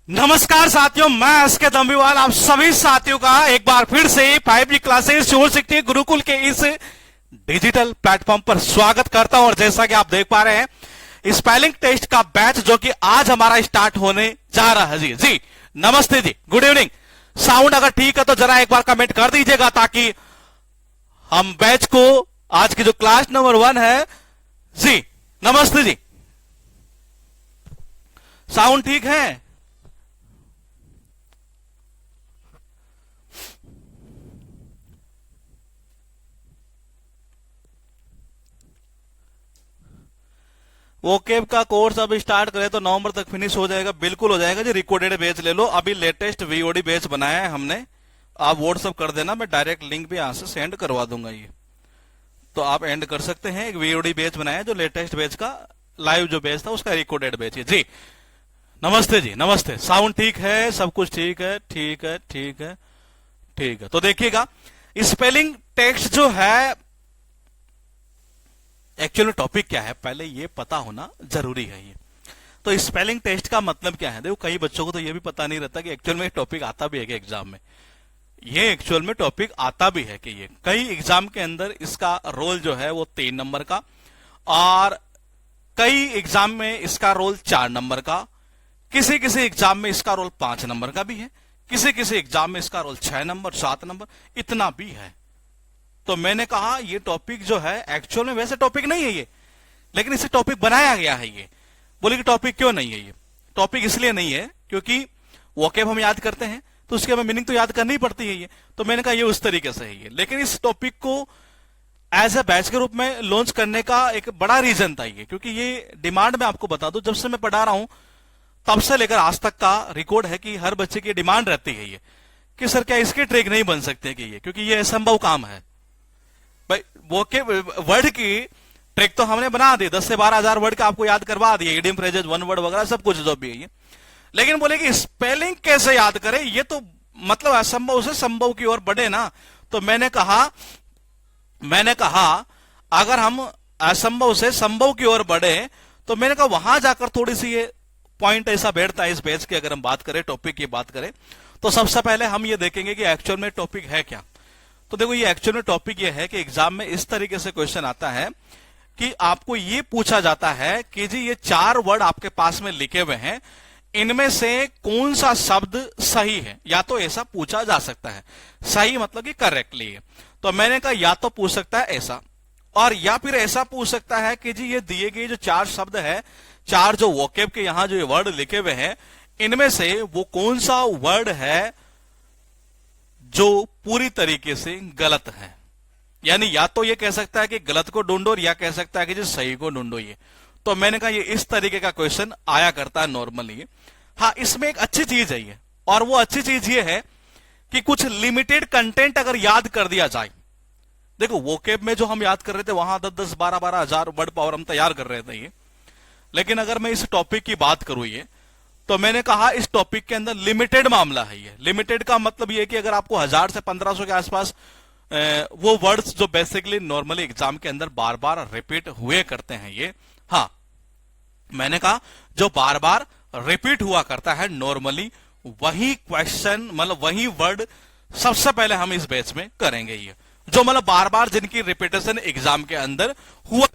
नमस्कार साथियों, मैं एसके दम्बीवाल आप सभी साथियों का एक बार फिर से 5G क्लासेस शोर सिक्ति गुरुकुल के इस डिजिटल प्लेटफॉर्म पर स्वागत करता हूं। और जैसा कि आप देख पा रहे हैं स्पेलिंग टेस्ट का बैच जो कि आज हमारा स्टार्ट होने जा रहा है। जी नमस्ते जी, गुड इवनिंग। साउंड अगर ठीक है तो जरा एक बार कमेंट कर दीजिएगा ताकि हम बैच को आज की जो क्लास नंबर 1 है जी, नमस्ते जी, साउंड ठीक है? वोकेब का कोर्स अब स्टार्ट करें तो नवंबर तक फिनिश हो जाएगा। बिल्कुल हो जाएगा जी। रिकॉर्डेड बैच ले लो, अभी लेटेस्ट वीओडी बैच बनाया है हमने, आप व्हाट्सअप कर देना, मैं डायरेक्ट लिंक भी यहां से सेंड करवा दूंगा। ये तो आप एंड कर सकते हैं। एक वीओडी बैच बनाया जो लेटेस्ट बैच का लाइव जो बैच था उसका रिकॉर्डेड बैच है जी। नमस्ते जी, नमस्ते। साउंड ठीक है, सब कुछ ठीक है, ठीक है, ठीक है, ठीक है। तो देखिएगा स्पेलिंग टेक्स्ट जो है एक्चुअल में टॉपिक क्या है पहले ये पता होना जरूरी है। ये तो स्पेलिंग टेस्ट का मतलब क्या है, देखो कई बच्चों को तो ये भी पता नहीं रहता कि एक्चुअल में टॉपिक आता भी है कि एग्जाम में। ये एक्चुअल में टॉपिक आता भी है कि ये कई एग्जाम के अंदर इसका रोल जो है वो 3 नंबर का, और कई एग्जाम में इसका रोल 4 नंबर का, किसी किसी एग्जाम में इसका रोल 5 नंबर का भी है, किसी किसी एग्जाम में इसका रोल 6 नंबर 7 नंबर इतना भी है। तो मैंने कहा ये टॉपिक जो है एक्चुअल में वैसे टॉपिक नहीं है ये, लेकिन इसे टॉपिक बनाया गया है। ये बोले कि टॉपिक क्यों नहीं है? ये टॉपिक इसलिए नहीं है क्योंकि वोकेब हम याद करते हैं तो उसकी हमें मीनिंग तो याद करनी ही पड़ती है ये। तो मैंने कहा ये उस तरीके से है ये। लेकिन इस टॉपिक को एज ए बैच के रूप में लॉन्च करने का एक बड़ा रीजन था ये, क्योंकि ये डिमांड में आपको बता दूं, जब से मैं पढ़ा रहा हूं तब से लेकर आज तक का रिकॉर्ड है कि हर बच्चे की डिमांड रहती है ये कि सर क्या इसके ट्रिक नहीं बन सकते कि ये, क्योंकि ये असंभव काम है भाई। वो के वर्ड की ट्रिक तो हमने बना दी, 10 से 12 हजार वर्ड का आपको याद करवा दिए, इडियम फ्रेजेस, वन वर्ड वगैरह सब कुछ जो भी है ये। लेकिन बोले कि स्पेलिंग कैसे याद करें, ये तो मतलब असंभव से संभव की ओर बढ़े ना। तो मैंने कहा अगर हम असंभव से संभव की ओर बढ़े तो मैंने कहा वहां जाकर थोड़ी सी ये पॉइंट ऐसा बैठता है इस बैच की। अगर हम बात करें टॉपिक की बात करें तो सबसे पहले हम ये देखेंगे कि एक्चुअल में टॉपिक है क्या। तो देखो ये एक्चुअल में टॉपिक ये है कि एग्जाम में इस तरीके से क्वेश्चन आता है कि आपको ये पूछा जाता है कि जी ये 4 वर्ड आपके पास में लिखे हुए हैं, इनमें से कौन सा शब्द सही है। या तो ऐसा पूछा जा सकता है, सही मतलब कि करेक्टली है। तो मैंने कहा या तो पूछ सकता है ऐसा, और या फिर ऐसा पूछ सकता है कि जी ये दिए गए जो 4 शब्द है, 4 जो वोकेब के यहां जो ये वर्ड लिखे हुए हैं, इनमें से वो कौन सा वर्ड है जो पूरी तरीके से गलत है। यानी या तो ये कह सकता है कि गलत को ढूंढो, और या कह सकता है कि जो सही को ढूंढो ये। तो मैंने कहा ये इस तरीके का क्वेश्चन आया करता है नॉर्मली। हाँ, इसमें एक अच्छी चीज है ये, और वो अच्छी चीज ये है कि कुछ लिमिटेड कंटेंट अगर याद कर दिया जाए। देखो वोकेब में जो हम याद कर रहे थे वहां 10-10, 12-12 हजार वर्ड पावर हम तैयार कर रहे थे ये। लेकिन अगर मैं इस टॉपिक की बात करूं ये, तो मैंने कहा इस टॉपिक के अंदर लिमिटेड मामला है ये। लिमिटेड का मतलब ये कि अगर आपको 1000 से 1500 के आसपास वो वर्ड्स जो बेसिकली नॉर्मली एग्जाम के अंदर बार बार रिपीट हुए करते हैं ये। हाँ, मैंने कहा जो बार बार रिपीट हुआ करता है नॉर्मली, वही क्वेश्चन मतलब वही वर्ड सबसे पहले हम इस बैच में करेंगे ये, जो मतलब बार बार जिनकी रिपीटेशन एग्जाम के अंदर हुआ।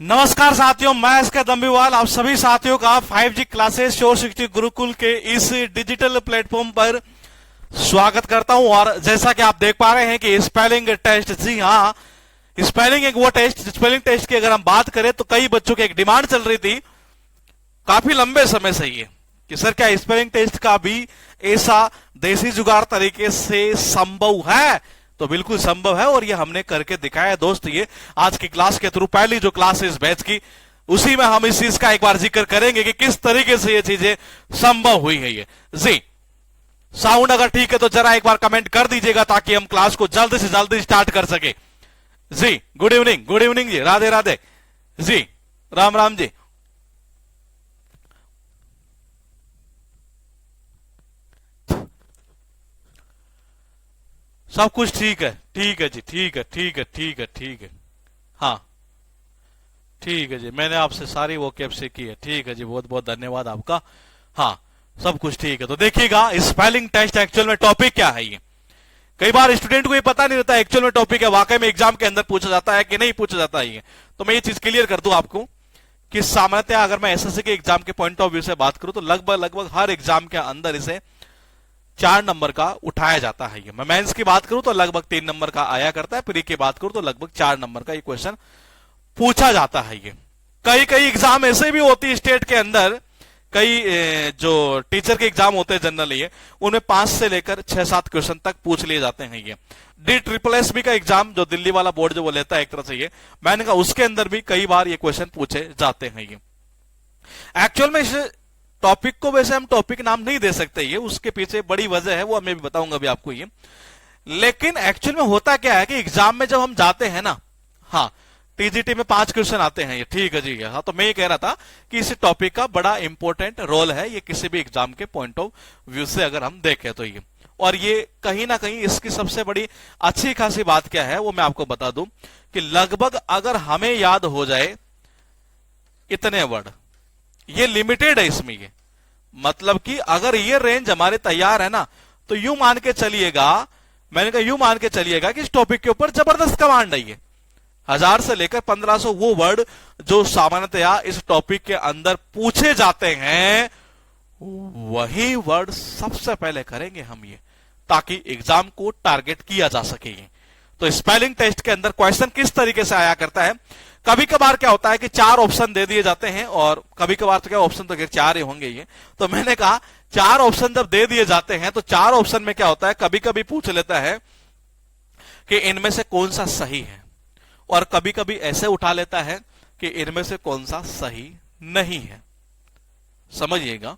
नमस्कार साथियों, मैं इसका दम्बीवाल आप सभी साथियों का 5G क्लासेस श्योर शिक्षित गुरुकुल के इस डिजिटल प्लेटफॉर्म पर स्वागत करता हूं। और जैसा कि आप देख पा रहे हैं कि स्पेलिंग टेस्ट, जी हाँ, स्पेलिंग एक वो टेस्ट, स्पेलिंग टेस्ट की अगर हम बात करें तो कई बच्चों की एक डिमांड चल रही थी काफी लंबे समय से ये कि सर क्या स्पेलिंग टेस्ट का भी ऐसा देसी जुगाड़ तरीके से संभव है। तो बिल्कुल संभव है और ये हमने करके दिखाया है दोस्त। ये आज की क्लास के थ्रू पहली जो क्लास है इस बैच की, उसी में हम इस चीज का एक बार जिक्र करेंगे कि किस तरीके से ये चीजें संभव हुई है। ये जी साउंड अगर ठीक है तो जरा एक बार कमेंट कर दीजिएगा ताकि हम क्लास को जल्द से जल्द स्टार्ट कर सके। जी गुड इवनिंग जी, राधे राधे जी, राम राम जी। सब कुछ ठीक है जी, ठीक है। हाँ ठीक है जी, मैंने आपसे सारी वो कैप से की है। ठीक है जी, बहुत बहुत धन्यवाद आपका। हाँ सब कुछ ठीक है। तो देखिएगा स्पेलिंग टेस्ट एक्चुअल में टॉपिक क्या है। ये कई बार स्टूडेंट को ये पता नहीं रहता एक्चुअल में टॉपिक है, वाकई में एग्जाम के अंदर पूछा जाता है कि नहीं पूछा जाता है। तो मैं ये चीज क्लियर कर दूं आपको कि सामान्यतः अगर मैं एसएससी के एग्जाम के पॉइंट ऑफ व्यू से बात करूं तो लगभग हर एग्जाम के अंदर इसे 4 नंबर का उठाया जाता है। मैं मेंस की बात करूं तो लगभग 3 नंबर का आया करता है, प्री की बात करूं तो लगभग 4 नंबर का ये क्वेश्चन पूछा जाता है। ये कई एग्जाम ऐसे भी होती है स्टेट के अंदर, कई जो टीचर के एग्जाम होते हैं जनरली उनमें 5 से लेकर 6-7 क्वेश्चन तक पूछ लिए जाते हैं। ये DSSB का एग्जाम जो दिल्ली वाला बोर्ड जो वो लेता है एक तरह से, ये मैंने कहा उसके अंदर भी कई बार ये क्वेश्चन पूछे जाते हैं। ये एक्चुअल में इस टॉपिक को वैसे हम टॉपिक नाम नहीं दे सकते, ये उसके पीछे बड़ी वजह है, वो मैं भी बताऊंगा अभी आपको ये। लेकिन एक्चुअल में होता क्या है कि एग्जाम में जब हम जाते हैं ना, हाँ टीजीटी में 5 क्वेश्चन आते हैं। ये ठीक है जी। हाँ तो मैं ये कह रहा था कि इस टॉपिक का बड़ा इंपॉर्टेंट रोल है ये किसी भी एग्जाम के पॉइंट ऑफ व्यू से अगर हम देखें तो ये। और ये कहीं ना कहीं इसकी सबसे बड़ी अच्छी खासी बात क्या है वो मैं आपको बता दूं कि लगभग अगर हमें याद हो जाए इतने वर्ड, ये लिमिटेड है इसमें। ये मतलब कि अगर ये रेंज हमारे तैयार है ना तो यूं मान के चलिएगा, मैंने कहा यूं मान के चलिएगा कि इस टॉपिक के ऊपर जबरदस्त कमांड है। ये 1000 से लेकर 1500 वो वर्ड जो सामान्यतया इस टॉपिक के अंदर पूछे जाते हैं वही वर्ड सबसे पहले करेंगे हम ये, ताकि एग्जाम को टारगेट किया जा सके। तो स्पेलिंग टेस्ट के अंदर क्वेश्चन किस तरीके से आया करता है, कभी कभार क्या होता है कि 4 ऑप्शन दे दिए जाते हैं और कभी कभार तो क्या ऑप्शन तो 4 ही होंगे ये। तो मैंने कहा 4 ऑप्शन जब दे दिए जाते हैं तो 4 ऑप्शन में क्या होता है, कभी कभी पूछ लेता है कि इनमें से कौन सा सही है, और कभी कभी ऐसे उठा लेता है कि इनमें से कौन सा सही नहीं है। समझिएगा,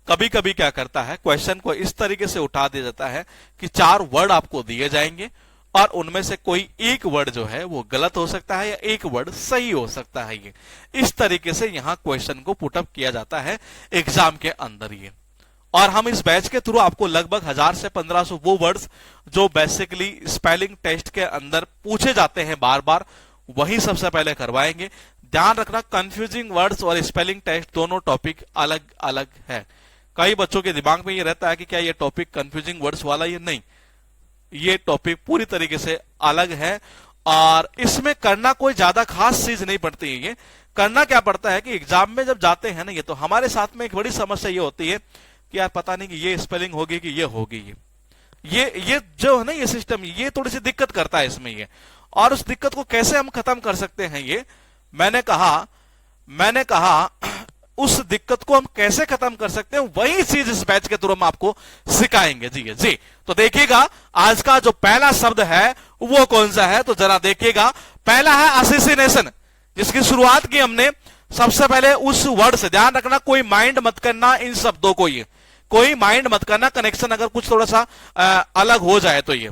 कभी कभी क्या करता है क्वेश्चन को इस तरीके से उठा दिया जाता है कि 4 वर्ड आपको दिए जाएंगे और उनमें से कोई एक वर्ड जो है वो गलत हो सकता है या एक वर्ड सही हो सकता है। ये इस तरीके से यहां क्वेश्चन को पुटअप किया जाता है एग्जाम के अंदर। ये और हम इस बैच के थ्रू आपको लगभग 1000 से 1500 वो वर्ड्स जो बेसिकली स्पेलिंग टेस्ट के अंदर पूछे जाते हैं बार बार, वही सबसे पहले करवाएंगे। ध्यान रखना, कंफ्यूजिंग वर्ड्स और स्पेलिंग टेस्ट दोनों टॉपिक अलग अलग है। कई बच्चों के दिमाग में ये रहता है कि क्या ये टॉपिक कंफ्यूजिंग वर्ड्स वाला, ये नहीं, ये टॉपिक पूरी तरीके से अलग है। और इसमें करना कोई ज्यादा खास चीज नहीं पड़ती है। ये करना क्या पड़ता है कि एग्जाम में जब जाते हैं ना, ये तो हमारे साथ में एक बड़ी समस्या ये होती है कि यार पता नहीं कि ये स्पेलिंग होगी कि ये होगी। ये जो है ना ये सिस्टम, ये थोड़ी सी दिक्कत करता है इसमें ये। और उस दिक्कत को कैसे हम खत्म कर सकते हैं, ये मैंने कहा उस दिक्कत को हम कैसे खत्म कर सकते हैं, वही चीज इस बैच के थ्रू हम आपको सिखाएंगे। जी तो देखिएगा आज का जो पहला शब्द है वो कौन सा है, तो जरा देखिएगा। पहला है असेसिनेशन, जिसकी शुरुआत की हमने सबसे पहले उस वर्ड से। ध्यान रखना, कोई माइंड मत करना इन शब्दों को, ये कोई माइंड मत करना, कनेक्शन अगर कुछ थोड़ा सा अलग हो जाए तो ये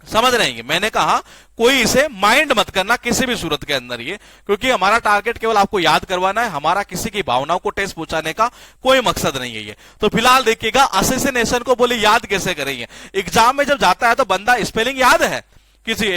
समझ रहे हैं। मैंने कहा कोई इसे माइंड मत करना किसी भी सूरत के अंदर, ये क्योंकि हमारा टारगेट केवल आपको याद करवाना है, हमारा किसी की भावनाओं को ठेस पहुंचाने का कोई मकसद नहीं है ये। तो फिलहाल देखिएगा असेसिनेशन को बोले याद कैसे करेंगे। एग्जाम में जब जाता है तो बंदा स्पेलिंग याद है किसी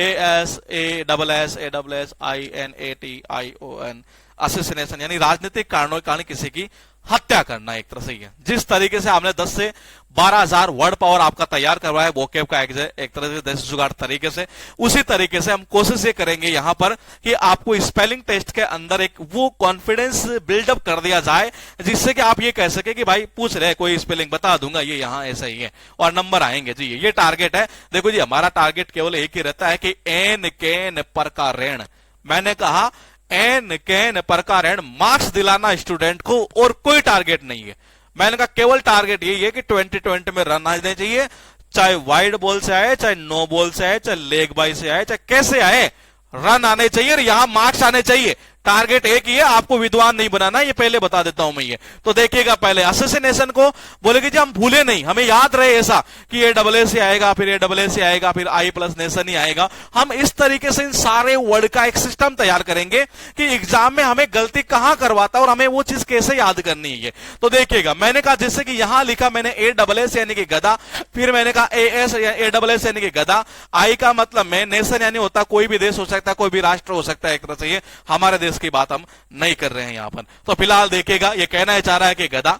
ASSASSINATION, असेसिनेशन यानी राजनीतिक कारणों के कारण किसी की हत्या करना एक तरह से ही है। जिस तरीके से हमने 10 से 12,000 वर्ड पावर आपका तैयार करवाया है वोकैब का एक तरह से देसी जुगाड़ तरीके से, उसी तरीके से हम कोशिश ये करेंगे यहां पर कि आपको स्पेलिंग टेस्ट के अंदर एक वो कॉन्फिडेंस बिल्डअप कर दिया जाए जिससे कि आप ये कह सके कि भाई पूछ रहे कोई स्पेलिंग बता दूंगा ये यहां ऐसा ही है और नंबर आएंगे जी। ये टारगेट है। देखो जी हमारा टारगेट केवल एक ही रहता है कि एन कैन पर का ऋण, मैंने कहा एन कैन पर का ऋण मार्क्स दिलाना स्टूडेंट को और कोई टारगेट नहीं है। मैंने कहा केवल टारगेट यही है कि 2020 में रन आने चाहिए, चाहे वाइड बॉल से आए, चाहे नो बॉल से आए, चाहे लेग बाई से आए, चाहे कैसे आए, रन आने चाहिए और यहां मार्क्स आने चाहिए। टारगेट एक ही है, आपको विद्वान नहीं बनाना, ये पहले बता देता हूं मैं। ये तो देखिएगा पहले असेसिनेशन को बोलेगे जी हम भूले नहीं, हमें याद रहे ऐसा कि ये डबल ए से आएगा, फिर ये डबल ए से आएगा, फिर आई प्लस नेशन ही आएगा। हम इस तरीके से इन सारे वर्ड का एक सिस्टम तैयार करेंगे कि एग्जाम में हमें गलती कहां करवाता है और हमें वो चीज कैसे याद करनी है। तो देखिएगा मैंने कहा जैसे कि यहां लिखा मैंने ए डबल एस यानी कि गधा, फिर मैंने कहा A S A double S यानी कि गधा, आई का मतलब में नेशन यानी होता कोई भी देश हो सकता है, कोई भी राष्ट्र हो सकता है एक तरह से। ये हमारे देश की बात हम नहीं कर रहे हैं यहां पर। तो फिलहाल देखिएगा ये कहना है चाह रहा है कि गधा,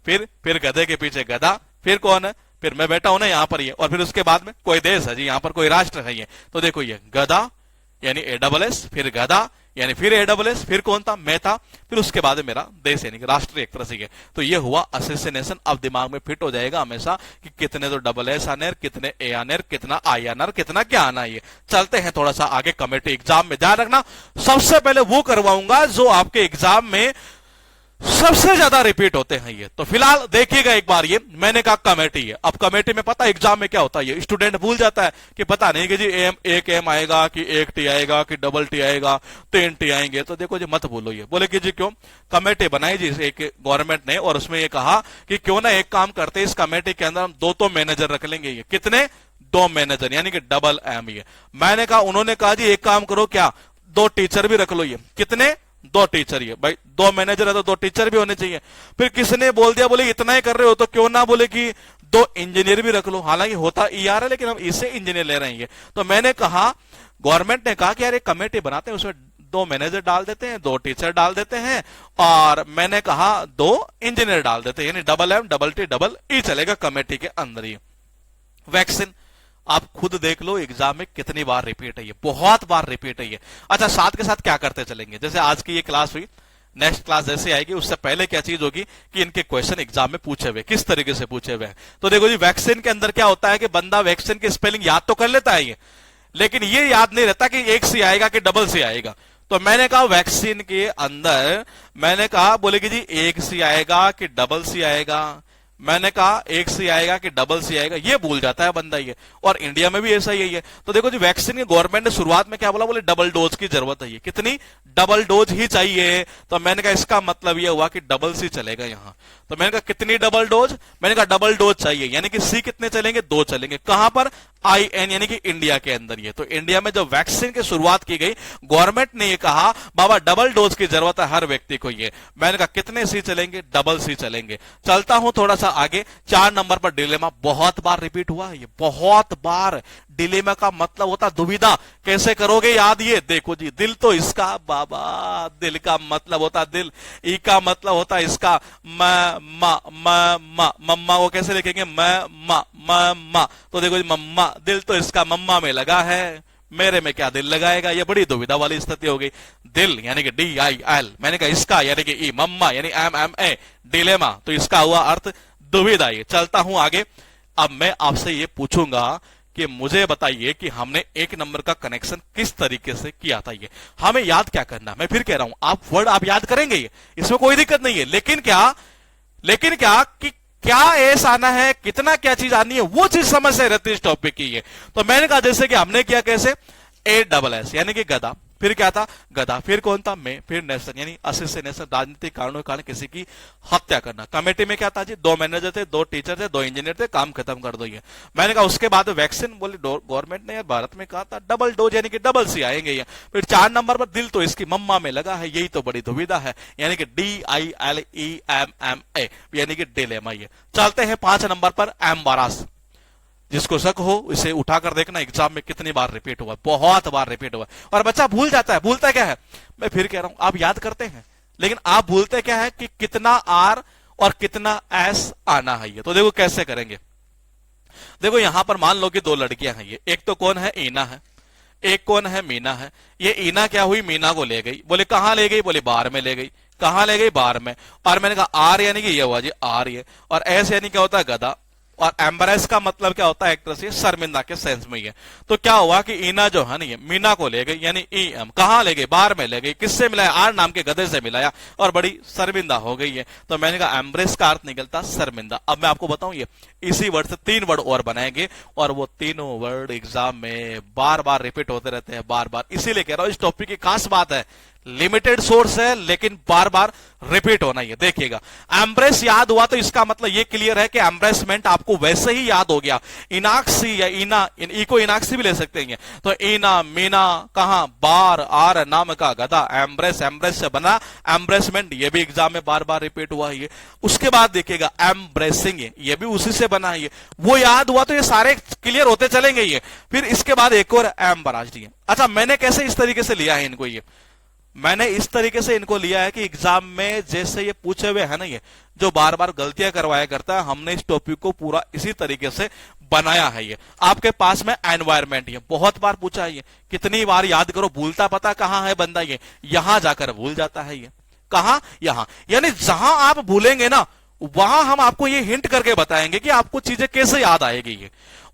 फिर गधे के पीछे गधा, फिर कौन है, फिर मैं बैठा हूं ना यहां पर ये, और फिर उसके बाद में कोई देश है जी, यहां पर कोई राष्ट्र है ये। तो देखो ये गधा यानी ए डबल एस, फिर गधा यानी फिर ए डबल एस, फिर कौन था, मैं था, फिर उसके बाद मेरा देश यानी कि राष्ट्र एक तरह से है। तो ये हुआ असेसिनेशन। अब दिमाग में फिट हो जाएगा हमेशा कि कितने तो डबल एस आने और कितने ए आने और कितना आई आना और कितना क्या आना। ये चलते हैं थोड़ा सा आगे कमेटी एग्जाम में। ध्यान रखना सबसे पहले वो करवाऊंगा जो आपके एग्जाम में सबसे ज्यादा रिपीट होते हैं ये। तो फिलहाल देखिएगा एक बार, ये मैंने कहा कमेटी है। अब कमेटी में पता एग्जाम में क्या होता है, ये स्टूडेंट भूल जाता है कि पता नहीं कि जी एम एक एम आएगा कि एक टी आएगा कि डबल टी आएगा, 3 टी आएंगे। तो देखो जी मत बोलो ये, बोले कि जी क्यों कमेटी बनाई जी एक गवर्नमेंट ने, और उसमें ये कहा कि क्यों ना एक काम करते इस कमेटी के अंदर हम 2 मैनेजर रख लेंगे। ये कितने, 2 मैनेजर यानी कि डबल एम। ये मैंने कहा, उन्होंने कहा जी एक काम करो क्या 2 टीचर भी रख लो। ये कितने, 2 टीचर। ये भाई 2 मैनेजर है तो 2 टीचर भी होने चाहिए। फिर किसने बोल दिया, बोले इतना ही कर रहे हो तो क्यों ना बोले कि 2 इंजीनियर भी रख लो। हालांकि होता ईआर है लेकिन हम इसे इंजीनियर ले रहे हैं। तो मैंने कहा, गवर्नमेंट ने कहा कि यार एक कमेटी बनाते हैं, उसमें 2 मैनेजर डाल देते हैं, 2 टीचर डाल देते हैं, और मैंने कहा 2 इंजीनियर डाल देते हैं, यानी double M double T double E चलेगा कमेटी के अंदर ही। वैक्सीन आप खुद देख लो एग्जाम में कितनी बार रिपीट है, ये बहुत बार रिपीट है ये। अच्छा साथ के साथ क्या करते चलेंगे, जैसे आज की ये क्लास हुई, नेक्स्ट क्लास जैसे आएगी उससे पहले क्या चीज होगी कि इनके क्वेश्चन एग्जाम में पूछे हुए किस तरीके से पूछे हुए हैं। तो देखो जी वैक्सीन के अंदर क्या होता है कि बंदा वैक्सीन की स्पेलिंग याद तो कर लेता है ये, लेकिन ये याद नहीं रहता कि एक सी आएगा कि डबल सी आएगा। तो मैंने कहा वैक्सीन के अंदर मैंने कहा बोले कि जी एक सी आएगा कि डबल सी आएगा, मैंने कहा एक सी आएगा कि डबल सी आएगा, ये भूल जाता है बंदा ये। और इंडिया में भी ऐसा ही है। तो देखो जी वैक्सीन की गवर्नमेंट ने शुरुआत में क्या बोला, बोले डबल डोज की जरूरत है, ये कितनी, डबल डोज ही चाहिए। तो मैंने कहा इसका मतलब ये हुआ कि डबल सी चलेगा यहां। तो मैंने कहा कितनी डबल डोज, मैंने कहा डबल डोज चाहिए, यानी कि सी कितने चलेंगे, 2 चलेंगे। कहां पर, IN यानी कि इंडिया के अंदर। ये तो इंडिया में जब वैक्सीन की शुरुआत की गई गवर्नमेंट ने ये कहा बाबा डबल डोज की जरूरत है हर व्यक्ति को। ये मैंने कहा कितने सी चलेंगे, डबल सी चलेंगे। चलता हूं थोड़ा सा आगे, 4 नंबर पर डिलेमा बहुत बार रिपीट हुआ, ये बहुत बार। डिलेमा का मतलब होता दुविधा, कैसे करोगे याद, ये देखो जी दिल तो इसका बाबा, दिल का मतलब होता दिल, ई का मतलब होता इसका मम्मा को कैसे लिखेंगे, मम्मा। तो देखो जी मम्मा, दिल तो इसका मम्मा में लगा है, मेरे में क्या दिल लगाएगा, ये बड़ी दुविधा वाली स्थिति हो गई। दिल यानी कि DIL, मैंने कहा इसका यानी कि ई, मम्मा यानी MMA, डिलेमा तो इसका हुआ अर्थ दुविधा। ये चलता हूं आगे। अब मैं आपसे ये पूछूंगा कि मुझे बताइए कि हमने 1 नंबर का कनेक्शन किस तरीके से किया था। ये हमें याद क्या करना, मैं फिर कह रहा हूं आप वर्ड आप याद करेंगे, ये इसमें कोई दिक्कत नहीं है, लेकिन क्या कि क्या एस आना है, कितना क्या चीज आनी है, वो चीज समझ से रहती है इस टॉपिक की। ये तो मैंने कहा जैसे कि हमने किया कैसे, ASS यानी कि गधा, फिर क्या था गधा, फिर कौन था मैं, फिर नेशन यानी असेसिनेशन, राजनीतिक कारणों के कारण किसी की हत्या करना। कमेटी में क्या था जी, 2 मैनेजर थे, 2 टीचर थे, 2 इंजीनियर थे, काम खत्म कर दो ये। मैंने कहा उसके बाद वैक्सीन, बोले गवर्नमेंट ने भारत में कहा था डबल डोज यानी कि डबल सी आएंगे ये। फिर 4 नंबर पर दिल तो इसकी मम्मा में लगा है, यही तो बड़ी दुविधा है, यानी कि DILEMMA यानी कि डिलेमा। ये चलते हैं 5 नंबर पर एम्बारास, जिसको शक हो इसे उठाकर देखना एग्जाम में कितनी बार रिपीट हुआ, बहुत बार रिपीट हुआ। और बच्चा भूल जाता है, भूलता क्या है, मैं फिर कह रहा हूं आप याद करते हैं, लेकिन आप भूलते क्या है कि कितना आर और कितना एस आना है ये। तो देखो कैसे करेंगे। देखो यहां पर मान लो कि दो लड़कियां हैं, ये एक तो कौन है, ईना है, एक कौन है, मीना है। ये ईना क्या हुई, मीना को ले गई। बोले कहां ले गई, बोले बार में ले गई। कहां ले गई, बार में। और मैंने कहा आर यानी कि ये हुआ जी आर ये, और एस यानी क्या होता है, गधा। और एम्बरेस का मतलब क्या होता है, एक तरह से शर्मिंदा के सेंस में ही है। तो क्या हुआ कि ईना जो है ना ये मीना को ले गई, यानी ई एम। कहां ले गई, बार में ले गई। किससे मिलाया, आर नाम के गधे से मिलाया, और बड़ी शर्मिंदा हो गई है। तो मैंने कहा एम्ब्रेस का अर्थ निकलता शर्मिंदा। अब मैं आपको बताऊं, ये इसी वर्ड से 3 वर्ड और बनाएंगे, और वो तीनों वर्ड एग्जाम में बार बार रिपीट होते रहते हैं, बार बार। इसीलिए कह रहा हूं इस टॉपिक की खास बात है, लिमिटेड सोर्स है लेकिन बार बार रिपीट होना ही है। देखिएगा, एम्ब्रेस याद हुआ तो इसका मतलब ये क्लियर है कि एम्ब्रेसमेंट आपको वैसे ही याद हो गया। इनाक्सी या इना, ई को इनाक्सी भी ले सकते हैं। तो इना मीना कहां, बार, आर नाम का गधा, एम्ब्रेस, एम्ब्रेस से बना एम्ब्रेसमेंट, ये भी एग्जाम में बार बार रिपीट हुआ है। उसके बाद देखिएगा एम्ब्रेसिंग, ये भी उसी से बना है। वो याद हुआ तो ये सारे क्लियर होते चलेंगे ये। फिर इसके बाद एक और एम्बरास्ड। अच्छा, मैंने कैसे इस तरीके से लिया है इनको, ये मैंने इस तरीके से इनको लिया है कि एग्जाम में जैसे ये पूछे हुए है ना, ये जो बार बार गलतियां करवाया करता है, हमने इस टॉपिक को पूरा इसी तरीके से बनाया है। ये आपके पास में एनवायरमेंट, ये बहुत बार पूछा है, ये कितनी बार याद करो, भूलता पता कहां है बंदा, ये यहां जाकर भूल जाता है। ये कहां, यहां, यानी जहां आप भूलेंगे ना वहां हम आपको ये हिंट करके बताएंगे कि आपको चीजें कैसे याद आएगी ये।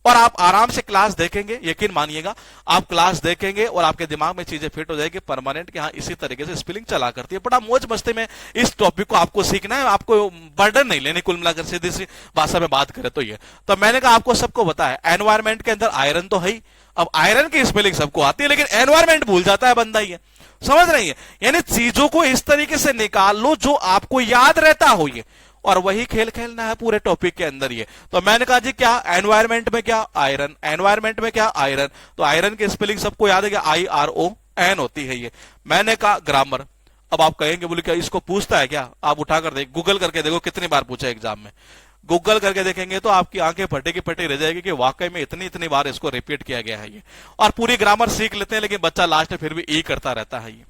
और आप आराम से क्लास देखेंगे, यकीन मानिएगा, आप क्लास देखेंगे और आपके दिमाग में चीजें फिट हो जाएगी परमानेंट कि हाँ इसी तरीके से स्पेलिंग चला करती है। बड़ा मौज मस्ती में इस टॉपिक को आपको सीखना है, आपको बर्डन नहीं लेनी। कुल मिलाकर सीधी सी भाषा में बात करें तो ये, तो मैंने कहा आपको सबको बताया एनवायरमेंट के अंदर आयरन तो है ही। अब आयरन की स्पेलिंग सबको आती है, लेकिन एनवायरमेंट भूल जाता है बंदा, ये समझ रही है। यानी चीजों को इस तरीके से निकाल लो जो आपको याद रहता हो, ये और वही खेल खेलना है पूरे टॉपिक के अंदर ये। तो मैंने कहा जी क्या, एनवायरमेंट में क्या, आयरन, एनवायरमेंट में क्या, आयरन। तो आयरन की स्पेलिंग सबको याद है कि IRON होती है ये। मैंने कहा ग्रामर। अब आप कहेंगे बोले क्या इसको पूछता है क्या, आप उठाकर देख, गूगल करके देखो कितनी बार पूछा एग्जाम में। गूगल करके देखेंगे तो आपकी आंखें फटे की फटी रह जाएगी कि वाकई में इतनी इतनी बार इसको रिपीट किया गया है ये। और पूरी ग्रामर सीख लेते हैं, लेकिन बच्चा लास्ट में फिर भी ई करता रहता है ये।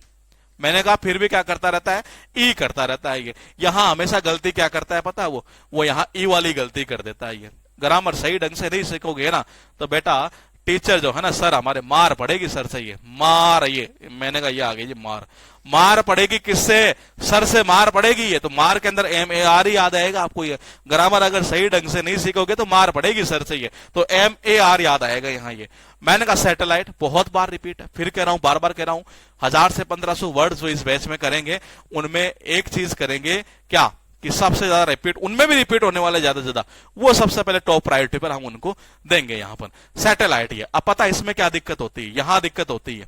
मैंने कहा फिर भी क्या करता रहता है, ई करता रहता है ये। यहां हमेशा गलती क्या करता है पता है, वो यहां ई वाली गलती कर देता है ये। ग्रामर सही ढंग से नहीं सीखोगे ना तो बेटा टीचर जो है ना, सर हमारे मार पड़ेगी सर से, ये मार, ये मैंने कहा ये आ गई जी मार पड़ेगी किससे, सर से मार पड़ेगी ये। तो मार के अंदर MAR ही याद आएगा आपको ये। ग्रामर अगर सही ढंग से नहीं सीखोगे तो मार पड़ेगी सर से ये, तो MAR याद आएगा यहाँ ये। मैंने कहा सैटेलाइट, बहुत बार रिपीट है, फिर कह रहा हूं, बार बार कह रहा हूं, 1000 से 1500 वर्ड जो इस बैच में करेंगे उनमें एक चीज करेंगे क्या कि सबसे ज्यादा रिपीट, उनमें भी रिपीट होने वाले ज्यादा से ज्यादा, वो सबसे पहले टॉप प्रायोरिटी पर हम उनको देंगे। यहां पर सैटेलाइट है। अब पता है इसमें क्या दिक्कत होती है, यहां दिक्कत होती है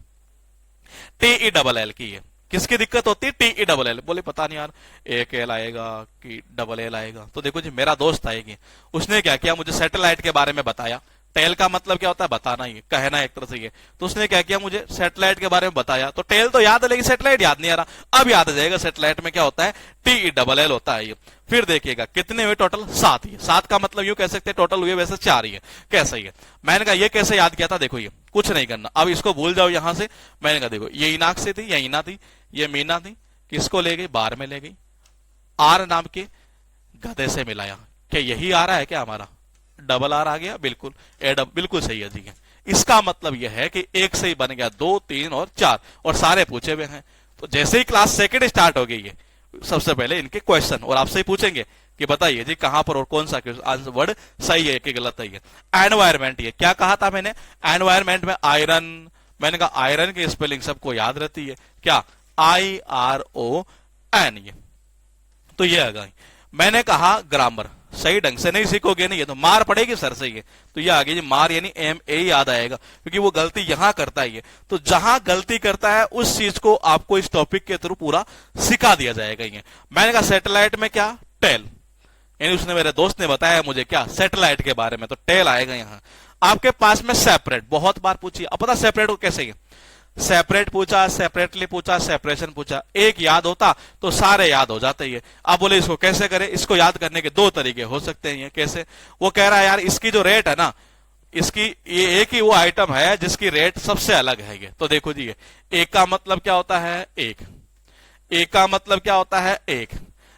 TELL की है। किसकी दिक्कत होती है, TELL। बोले पता नहीं यार एक एल आएगा कि डबल एल आएगा। तो देखो जी मेरा दोस्त आएगी, उसने क्या किया, मुझे सैटेलाइट के बारे में बताया। टेल का मतलब क्या होता है, बताना ही, कहना एक तरह से ये। तो उसने क्या किया, मुझे सैटेलाइट के बारे में बताया। तो टेल तो याद है लेकिन सैटेलाइट याद नहीं आ रहा। अब याद आ जाएगा सैटेलाइट में क्या होता है, TELL होता है ये। फिर देखिएगा कितने हुए टोटल, 7 ही। 7 का मतलब यूं कह सकते हैं टोटल हुए वैसे 4 ही है। कैसे ही है, मैंने कहा ये कैसे याद किया था, देखो ये कुछ नहीं करना, अब इसको भूल जाओ यहां से। मैंने कहा देखो ये इनाक्सी थी, ये ईना थी, ये मीना थी, किसको ले गई, बार में ले गई, आर नाम के गधे से मिलाया। क्या यही आ रहा है क्या हमारा, डबल आर आ गया, बिल्कुल बिल्कुल सही है जी। इसका मतलब यह है कि एक से ही बन गया 2, 3 और 4, और सारे पूछे हुए हैं। तो जैसे ही क्लास सेकंड स्टार्ट हो गई है, सबसे पहले इनके क्वेश्चन और आपसे ही पूछेंगे कि बताइए जी कहां पर और कौन सा वर्ड सही है कि गलत है। एनवायरमेंट, ये क्या कहा था मैंने, एनवायरमेंट में आयरन, मैंने कहा आयरन की स्पेलिंग सबको याद रहती है क्या, IRON ये। तो ये आ गई। मैंने कहा ग्रामर सही ढंग से नहीं सीखोगे नहीं ये तो मार पड़ेगी सर से ये। तो ये आ गई जी मार, यानी MA याद आएगा क्योंकि वो गलती यहां करता है ये। तो जहां गलती करता है उस चीज को आपको इस टॉपिक के थ्रू पूरा सिखा दिया जाएगा ये। मैंने कहा सैटेलाइट में क्या, टेल, यानी उसने मेरे दोस्त ने बताया मुझे क्या, सैटेलाइट के बारे में, तो टेल आएगा यहां। आपके पास में सेपरेट, बहुत बार पूछिए। अब पता सेपरेट को कैसे है, सेपरेट पूछा, सेपरेटली पूछा, सेपरेशन पूछा, एक याद होता तो सारे याद हो जाते हैं। आप बोले इसको कैसे करें, इसको याद करने के 2 तरीके हो सकते हैं। कैसे, वो कह रहा है यार इसकी जो रेट है ना, इसकी ये एक ही वो आइटम है जिसकी रेट सबसे अलग है ये। तो देखो जी ये एक का मतलब क्या होता है, एक, ए का मतलब क्या होता है, एक।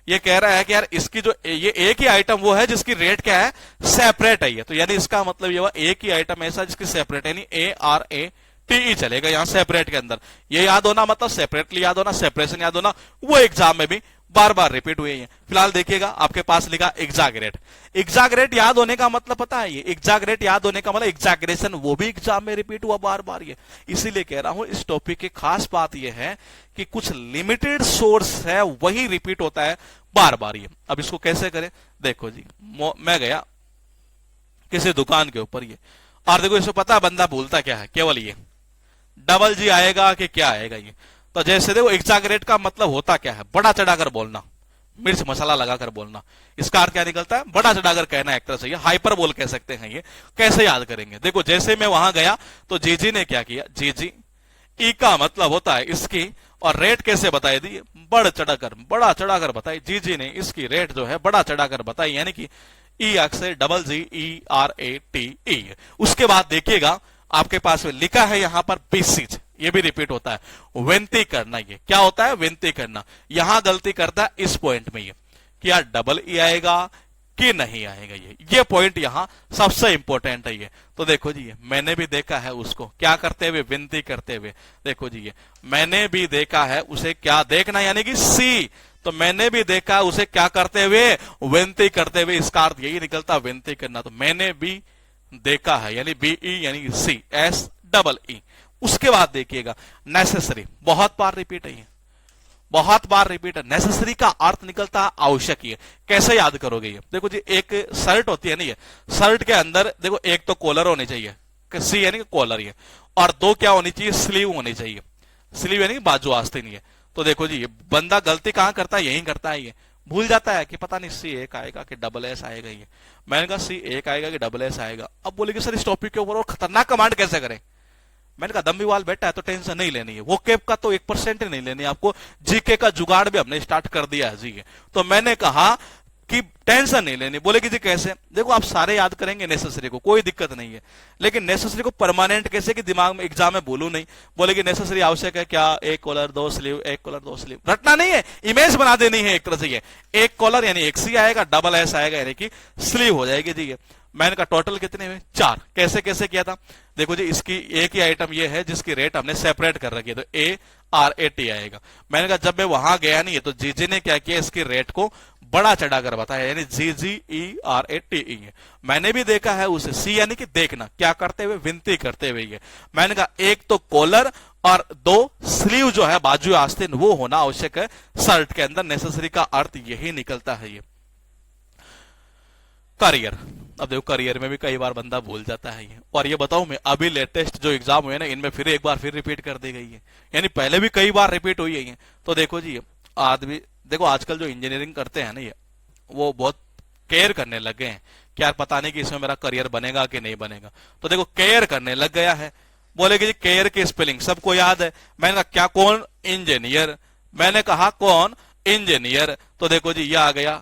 ये कह रहा है कि यार इसकी जो ये एक ही आइटम वो है जिसकी रेट क्या है, सेपरेट है ये। तो यानी इसका मतलब ये हुआ एक ही आइटम ऐसा जिसकी सेपरेट, यानी ARATE चलेगा यहां सेपरेट के अंदर। ये याद होना मतलब सेपरेटली याद होना, सेपरेशन याद होना, वो एग्जाम में भी बार बार रिपीट हुए हैं। फिलहाल देखिएगा आपके पास लिखा एग्जैगरेट। एग्जैगरेट याद होने का मतलब पता है, ये एग्जैगरेट याद होने का मतलब एग्जैगरेशन, वो भी एग्जाम में रिपीट हुआ बार बार ये। इसीलिए कह रहा हूं इस टॉपिक की खास बात ये है कि कुछ लिमिटेड सोर्स है वही रिपीट होता है बार बार ये। अब इसको कैसे करें, देखो जी, मैं गया किसी दुकान के ऊपर ये, और देखो इसको पता बंदा भूलता क्या है, केवल ये डबल जी आएगा कि क्या आएगा ये। तो जैसे देखो एग्जैगरेट का मतलब होता क्या है, बड़ा चढ़ाकर बोलना, मिर्च मसाला लगाकर बोलना। इसका अर्थ क्या निकलता है, बड़ा चढ़ाकर कहना एक तरह से, हाइपर बोल कह सकते हैं ये। कैसे याद करेंगे, देखो जैसे मैं वहां गया तो जीजी ने क्या किया, जीजी, ई का मतलब होता है इसकी, और रेट कैसे बताई दी, बड़ा चढ़ाकर बताई। जीजी ने इसकी रेट जो है बड़ा चढ़ाकर बताई, यानी कि ई अक्षर डबल जी ERATE। उसके बाद देखिएगा आपके पास में लिखा है यहां पर बेसिज, ये भी रिपीट होता है विनती करना। ये क्या होता है, विनती करना। यहां गलती करता है इस पॉइंट में ये कि यार डबल ई आएगा कि नहीं आएगा, ये पॉइंट यहां सबसे इंपॉर्टेंट है ये। तो देखो जी, ये मैंने भी देखा है उसको क्या करते हुए, विनती करते हुए। देखो जी, ये मैंने भी देखा है उसे क्या देखना, यानी कि सी। तो मैंने भी देखा है उसे क्या करते हुए, विनती करते हुए। इसका अर्थ यही निकलता विनती करना। तो मैंने भी देखा है यानी BE यानी CSEE। उसके बाद देखिएगा नेसेसरी, बहुत बार रिपीट है ये, बहुत बार रिपीट है। नेसेसरी का अर्थ निकलता है आवश्यक। ये कैसे याद करोगे ये, देखो जी, एक शर्ट होती है ना, ये शर्ट के अंदर देखो एक तो कॉलर होनी चाहिए, सी यानी कि कॉलर, ये, और दो क्या होनी चाहिए, स्लीव होनी चाहिए। स्लीव यानी कि बाजू आस्तीन ये। तो देखो जी, ये बंदा गलती कहां करता है, यही करता है ये, भूल जाता है कि पता नहीं C1 आएगा कि SS आएगा ये। मैंने कहा C1 आएगा कि SS आएगा। अब बोले कि सर इस टॉपिक के ऊपर और खतरनाक कमांड कैसे करें। मैंने कहा दम भी वाल बैठा है तो टेंशन नहीं लेनी है, वो केप का तो 1% ही नहीं लेनी है आपको, जीके का जुगाड़ भी हमने स्टार्ट कर दिया है जी। तो मैंने कहा कि टेंशन नहीं लेनी। बोले कि जी कैसे, देखो आप सारे याद करेंगे नेसेसरी को, कोई दिक्कत नहीं है, लेकिन नेसेसरी को परमानेंट कैसे कि दिमाग में एग्जाम में बोलू नहीं। बोले कि नेसेसरी आवश्यक है क्या, एक कॉलर दो स्लीव, एक कॉलर दो स्लीव, रटना नहीं है, इमेज बना देनी है एक तरह से। ये एक कॉलर यानी एक सी आएगा, SS आएगा यानी कि स्लीव हो जाएगी जी। ये मैंने कहा टोटल कितने हुए, 4। कैसे कैसे किया था, देखो जी, इसकी एक ही आइटम ये है जिसकी रेट हमने सेपरेट कर रखी है, तो ARAT आएगा। मैंने कहा जब मैं वहां गया नहीं है तो जीजी ने क्या किया, इसकी रेट को बड़ा चढ़ाकर बताया, यानी GGERATE। मैंने भी देखा है उसे, सी यानी कि देखना, क्या करते हुए, विनती करते हुए। मैंने कहा एक तो कॉलर और 2 स्लीव जो है बाजू आस्तीन, वो होना आवश्यक है शर्ट के अंदर। नेसेसरी का अर्थ यही निकलता है ये। करियर, अब देखो करियर में भी कई बार बंदा भूल जाता है ये। और ये बताऊं मैं, अभी लेटेस्ट जो एग्जाम हुए ना, इनमें फिर एक बार फिर रिपीट कर दी गई है, यानी पहले भी कई बार रिपीट हुई है ये। तो देखो जी, आदमी देखो आजकल जो इंजीनियरिंग करते हैं ना ये, वो बहुत केयर करने लग गए हैं कि यार पता नहीं कि इसमें मेरा करियर बनेगा कि नहीं बनेगा। तो देखो केयर करने लग गया है। बोले कि जी केयर की स्पेलिंग सबको याद है। मैंने कहा क्या, कौन, इंजीनियर। मैंने कहा कौन, इंजीनियर। तो देखो जी, ये आ गया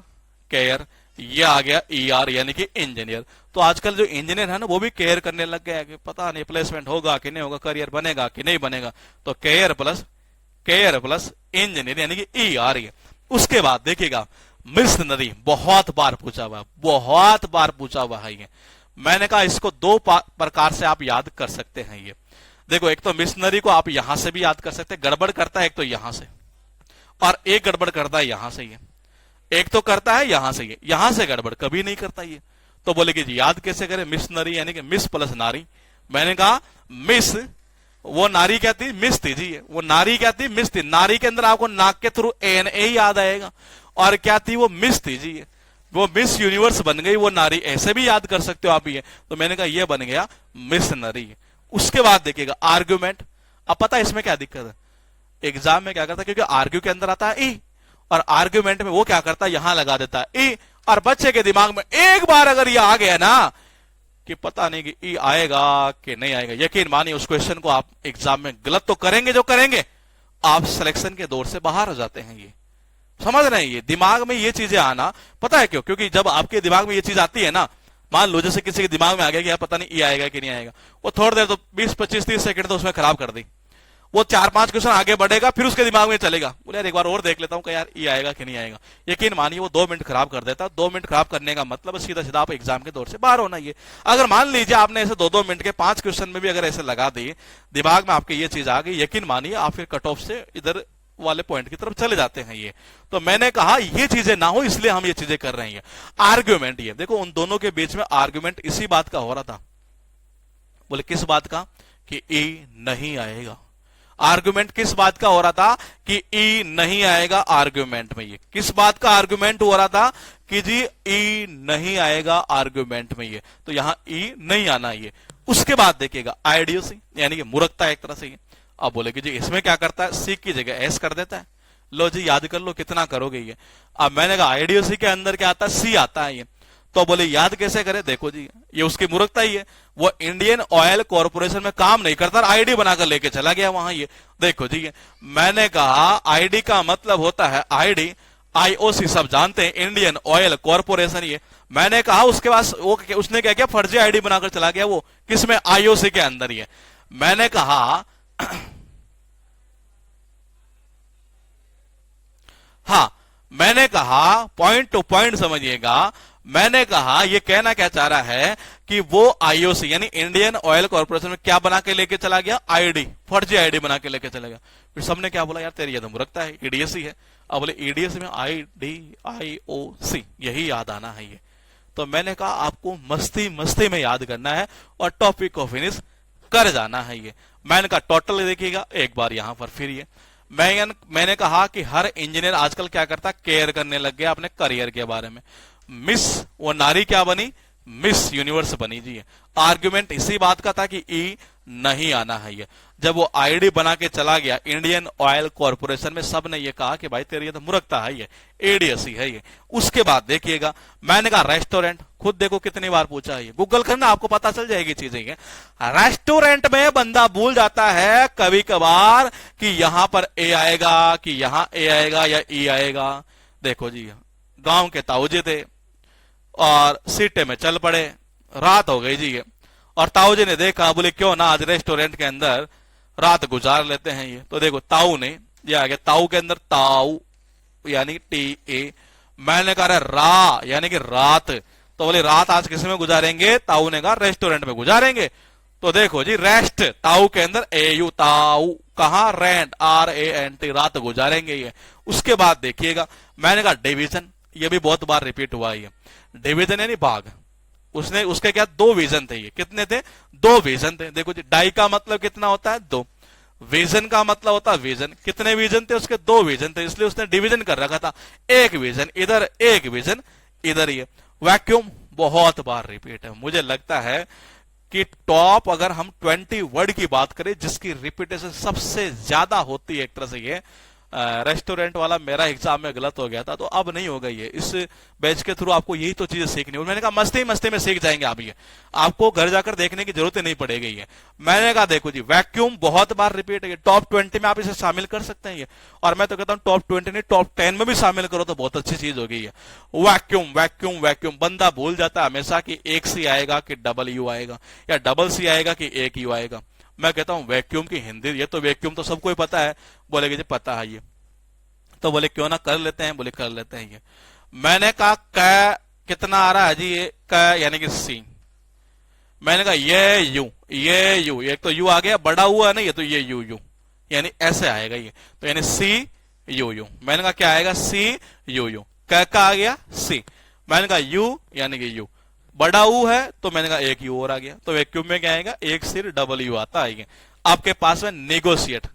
केयर, ये आ गया ER यानी कि इंजीनियर। तो आजकल जो इंजीनियर है ना, वो भी केयर करने लग गया है कि पता नहीं प्लेसमेंट होगा कि नहीं होगा, करियर बनेगा कि नहीं बनेगा। तो केयर प्लस इंजीनियर यानी कि ER। उसके बाद देखिएगा मिशनरी, बहुत बार पूछा हुआ है ये। मैंने कहा इसको 2 प्रकार से आप याद कर सकते हैं ये। देखो एक तो मिशनरी को आप यहां से भी याद कर सकते हैं, गड़बड़ करता है एक तो यहां से, और एक गड़बड़ करता है यहां से ये। एक तो करता है यहां से, ये यहां से गड़बड़ कभी नहीं करता ये। तो बोले कि जी याद कैसे करें, मिशनरी यानी कि मिस प्लस नारी। मैंने कहा मिस, वो नारी क्या थी, मिस थी जी, वो नारी क्या थी, मिस थी। नारी के अंदर आपको नाक के थ्रू ANA याद आएगा, और क्या थी, वो मिस थी जी, वो मिस यूनिवर्स बन गई वो नारी, ऐसे भी याद कर सकते हो आप ये। तो मैंने कहा ये बन गया मिशनरी। उसके बाद देखिएगा आर्ग्यूमेंट। अब पता है इसमें क्या दिक्कत है, एग्जाम में क्या करता है, क्योंकि आर्ग्यू के अंदर आता है ई, और आर्ग्यूमेंट में वो क्या करता है, यहां लगा देता है ई। और बच्चे के दिमाग में एक बार अगर ये आ गया ना कि पता नहीं कि ई आएगा कि नहीं आएगा, यकीन मानिए उस क्वेश्चन को आप एग्जाम में गलत तो करेंगे, जो करेंगे आप सिलेक्शन के दौर से बाहर हो जाते हैं। ये समझ रहे हैं, ये दिमाग में ये चीजें आना, पता है क्यों, क्योंकि जब आपके दिमाग में ये चीज आती है ना, मान लो जैसे किसी के दिमाग में आ गया कि यार पता नहीं ई आएगा कि नहीं आएगा, वो थोड़ी देर तो 20, 25, 30 सेकंड तो उसमें खराब कर दी, वो 4-5 क्वेश्चन आगे बढ़ेगा, फिर उसके दिमाग में चलेगा, बोले यार एक बार और देख लेता हूं कि यार ये आएगा कि नहीं आएगा। यकीन मानिए वो 2 मिनट खराब कर देता। 2 मिनट खराब करने का मतलब सीधा सीधा आप एग्जाम के दौर से बाहर होना। ये अगर मान लीजिए आपने ऐसे 2-2 मिनट के 5 क्वेश्चन में भी अगर ऐसे लगा दिए, दिमाग में आपके ये चीज आ गई, यकीन मानिए आप फिर कट ऑफ से इधर वाले पॉइंट की तरफ चले जाते हैं। ये तो मैंने कहा ये चीजें ना हो, इसलिए हम ये चीजें कर रहे हैं। आर्ग्यूमेंट, ये देखो उन दोनों के बीच में आर्ग्यूमेंट इसी बात का हो रहा था। बोले किस बात का? कि ई नहीं आएगा। आर्ग्यूमेंट किस बात का हो रहा था? कि ई नहीं आएगा आर्ग्यूमेंट में। ये किस बात का आर्ग्यूमेंट हो रहा था? कि जी ई नहीं आएगा आर्ग्यूमेंट में। ये तो यहां ई नहीं आना। ये उसके बाद देखिएगा आइडियोसी, यानी कि मूर्खता एक तरह से। ये अब बोले कि जी इसमें क्या करता है, सी की जगह एस कर देता है। लो जी याद कर लो, कितना करोगे ये। अब मैंने कहा आइडियोसी के अंदर क्या आता है? सी आता है। ये तो बोले याद कैसे करें? देखो जी ये उसकी मूर्खता ही है। वो इंडियन ऑयल कॉर्पोरेशन में काम नहीं करता, आईडी बनाकर लेके चला गया वहां। ये देखो जी, ये मैंने कहा आईडी का मतलब होता है आईडी, आईओसी सब जानते हैं, इंडियन ऑयल कॉर्पोरेशन। ये मैंने कहा उसके पास वो उसने क्या किया, फर्जी आईडी बनाकर चला गया। वो किसमें? आईओसी के अंदर। ये मैंने कहा हां, मैंने कहा पॉइंट टू पॉइंट समझिएगा। मैंने कहा ये कहना क्या चाह रहा है कि वो आईओसी यानी इंडियन ऑयल कॉर्पोरेशन में क्या बना के लेके चला गया? आईडी, फर्जी आईडी बना के लेके चला गया। फिर सबने क्या बोला, यार तेरी ये तो मूर्खता है, ईडीएसी है। अब बोले ईडीएसी में आईडी आईओसी यही याद आना है। ये तो मैंने कहा आपको मस्ती मस्ती में याद करना है और टॉपिक को फिनिश कर जाना है। ये मैंने कहा टोटल देखिएगा एक बार यहां पर। फिर ये मैंने कहा कि हर इंजीनियर आजकल क्या करता, केयर करने लग गया अपने करियर के बारे में। मिस वो नारी क्या बनी? मिस यूनिवर्स बनी जी। आर्ग्यूमेंट इसी बात का था कि ई नहीं आना है। ये जब वो आईडी बना के चला गया इंडियन ऑयल कॉर्पोरेशन में, सब ने ये कहा कि भाई तेरी ये तो मूर्खता है, ये एडीएसी है। ये उसके बाद देखिएगा मैंने कहा रेस्टोरेंट, खुद देखो कितनी बार पूछा है। ये गूगल करना, आपको पता चल जाएगी चीजें। ये रेस्टोरेंट में बंदा भूल जाता है कभी कभार कि यहां पर ए आएगा कि यहां ए आएगा या ई आएगा। देखो जी गांव के ताऊजी थे और सीटे में चल पड़े, रात हो गई जी। ये और ताऊ जी ने देखा, बोले क्यों ना आज रेस्टोरेंट के अंदर रात गुजार लेते हैं। ये तो देखो ताऊ ने, ये आ गया ताऊ के अंदर ताऊ यानी टी ए। मैंने कहा रा यानी कि रात, तो बोले रात आज किस में गुजारेंगे? ताऊ ने कहा रेस्टोरेंट में गुजारेंगे। तो देखो जी रेस्ट ताऊ के अंदर ए यू, ताऊ कहा रेंट RANT, रात गुजारेंगे। ये उसके बाद देखिएगा मैंने कहा डिवीजन, ये भी बहुत बार रिपीट हुआ है। डिवीजन यानी भाग। उसने उसके क्या 2 विजन थे। ये कितने थे? 2 विजन थे। देखो जी डाई का मतलब कितना होता है? 2। विजन का मतलब होता है विजन। कितने विजन थे उसके? 2 विजन थे, इसलिए उसने डिवीजन कर रखा था। एक विजन इधर, एक विजन इधर। ये वैक्यूम बहुत बार रिपीट है। मुझे लगता है कि टॉप अगर हम 20 वर्ड की बात करें जिसकी रिपीटेशन सबसे ज्यादा होती है एक तरह से, ये रेस्टोरेंट वाला मेरा एग्जाम में गलत हो गया था, तो अब नहीं होगा। ये इस बैच के थ्रू आपको यही तो चीजें सीखनी है। मैंने कहा मस्ती मस्ती में सीख जाएंगे आप। ये आपको घर जाकर देखने की जरूरत ही नहीं पड़ेगी। ये मैंने कहा देखो जी वैक्यूम बहुत बार रिपीट है। टॉप 20 में आप इसे शामिल कर सकते हैं। ये और मैं तो कहता हूं टॉप 20 नहीं, टॉप 10 में भी शामिल करो तो बहुत अच्छी चीज होगी। ये वैक्यूम वैक्यूम वैक्यूम, बंदा भूल जाता है हमेशा कि एक सी आएगा कि डबल यू आएगा या डबल सी आएगा कि एक यू आएगा। मैं कहता हूं वैक्यूम की हिंदी, ये तो वैक्यूम तो सबको ही पता है। बोलेगे जी पता है ये, तो बोले क्यों ना कर लेते हैं? बोले कर लेते हैं। ये मैंने कहा क कितना आ रहा है जी? ये क यानी कि सी। मैंने कहा ये यू, एक तो यू आ गया बड़ा हुआ है ना, ये तो ये यू यानी ऐसे आएगा। ये तो यानी सी यू। मैंने कहा क्या आएगा? सी यू। क का आ गया सी। मैंने कहा यू यानी कि यू बड़ा ऊ है, तो मैंने कहा एक यू और आ गया। तो वैक्यूम में क्या आएगा? एक सिर डबल यू आता है। आपके पास में नेगोशिएट।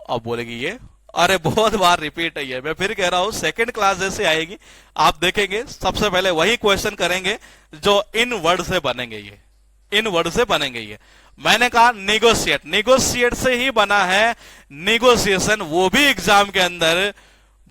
अब बोलेगी ये अरे बहुत बार रिपीट है। ये मैं फिर कह रहा हूं सेकंड क्लास जैसे आएगी, आप देखेंगे सबसे पहले वही क्वेश्चन करेंगे जो इन वर्ड से बनेंगे। ये इन वर्ड से बनेंगे। ये मैंने कहा नेगोशिएट, नेगोशिएट से ही बना है नेगोशिएशन, वो भी एग्जाम के अंदर